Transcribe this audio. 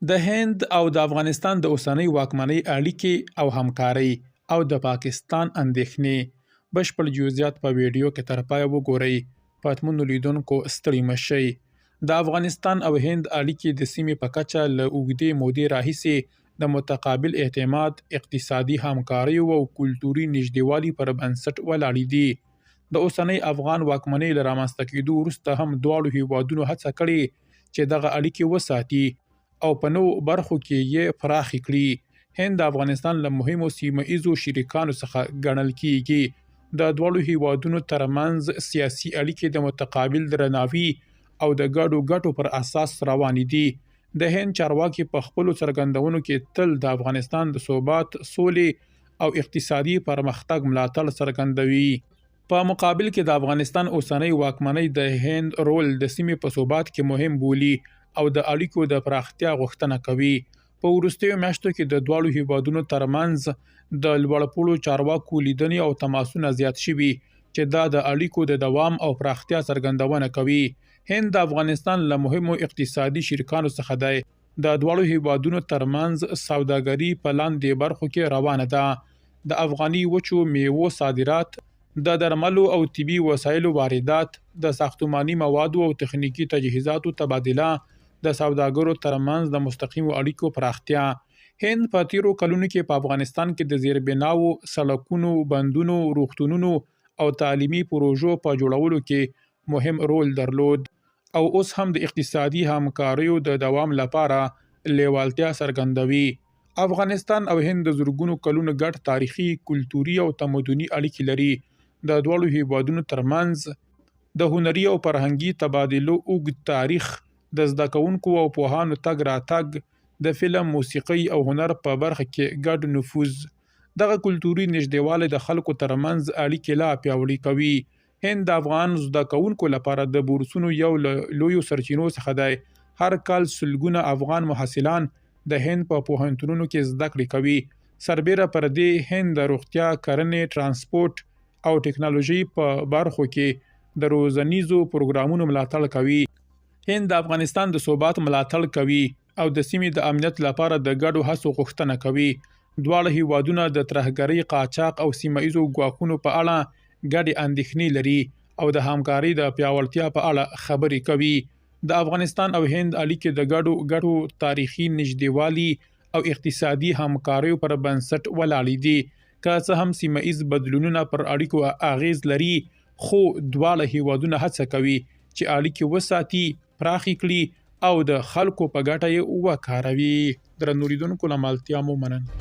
د هند او د افغانستان د اوسنۍ واکمنۍ اړیکې او همکارۍ او د پاکستان اندېښنې بشپړ جزئیات په ویډیو کې تر پایه وګورئ. پاتمنو لیدونکو ستړي مه شئ. د افغانستان او هند اړیکې د سیمې په کچه له اوږدې مودې راهیسې د متقابل اعتماد، اقتصادي همکاریو او کلتوري نږدېوالي پر بنسټ ولاړې دي. د اوسنۍ افغان واکمنۍ له رامنځته کېدو وروسته هم دواړو هیوادونو هڅه کړې چې دغه اړیکې وساتي او په نوو برخو کې یې پراخې کړي. هند د افغانستان له مهمو سیمه ایزو شریکانو څخه ګڼل کېږي. د دواړو هیوادونو ترمنځ سیاسي اړیکې د متقابل درناوي او د ګډو ګټو پر اساس روانې دي. د هند چارواکي په خپلو څرګندونو کې تل د افغانستان د ثبات، سولې او اقتصادي پرمختګ ملاتړ څرګندوي. په مقابل کې د افغانستان اوسنۍ واکمنۍ د هند رول د سیمې په ثبات کې مهم بولي او د اړیکو د پراختیا غوښتنه کوي. په وروستیو میاشتو کې د دواړو هیوادونو ترمنځ د لوړپوړو چارواکو لیدنې او تماسونه زیات شوي چې دا د اړیکو د دوام او پراختیا څرګندونه کوي. هند د افغانستان له مهمو اقتصادي شریکانو څخه دی. د دواړو هیوادونو ترمنځ سوداګري په لاندې برخو کې روانه ده. د افغاني وچو میوو صادرات، د درملو او طبي وسایلو واردات، د ساختماني موادو او تخنیکي تجهیزاتو تبادله، د سوداګرو ترمنځ د مستقیمو اړیکو پراختیا. هند په تیرو کلونو کې په افغانستان کې د زیربناوو، سړکونو، بندونو، روغتونونو او تعلیمي پروژو په جوړولو کې مهم رول درلود او اوس هم د اقتصادي همکاریو د دوام لپاره لیوالتیا څرګندوي. افغانستان او هند د زرګونو کلونو ګډ تاریخي، کلتوري او تمدني اړیکې لري. د دواړو هیوادونو ترمنځ د هنري او فرهنګي تبادلو اوږد تاریخ، د زده کوونکو او پوهانو تګ راتګ، د فلم، موسیقۍ او هنر په برخه کې ګډ نفوذ. دغه کلتوري نږدېوالی د خلکو ترمنځ اړیکې لا پیاوړې کوي. هند د افغان زده کوونکو لپاره د بورسونو یو له لویو سرچینو څخه دی. هر کال سلګونه افغان محصلان د هند په پوهنتونونو کې زده کړې کوي. سربیره پر دې هند د روغتیا، کرنې، ترانسپورت او ټکنالوژي په برخو کې د روزنیزو پروګرامونو ملاتړ کوي. هند د افغانستان د ثبات ملاتړ کوي او د سیمې د امنیت لپاره د ګډو هڅو غوښتنه کوي. دواړه هیوادونه د ترهګرۍ، قاچاق او سیمه ایزو ګواښونو په اړه ګډې اندېښنې لري او د همکارۍ د پیاوړتیا په اړه خبرې کوي. د افغانستان او هند اړیکې د ګډو ګټو، تاریخي نږدېوالي او اقتصادي همکاریو پر بنسټ ولاړې دي. که څه هم سیمه ایز بدلونونه پر اړیکو اغیز لري، خو دواړه هیوادونه هڅه کوي چې اړیکې وساتي، پراخې کړي او د خلکو په ګټه یې وکاروي. درنو لیدونکو، له ملتیا مو مننه.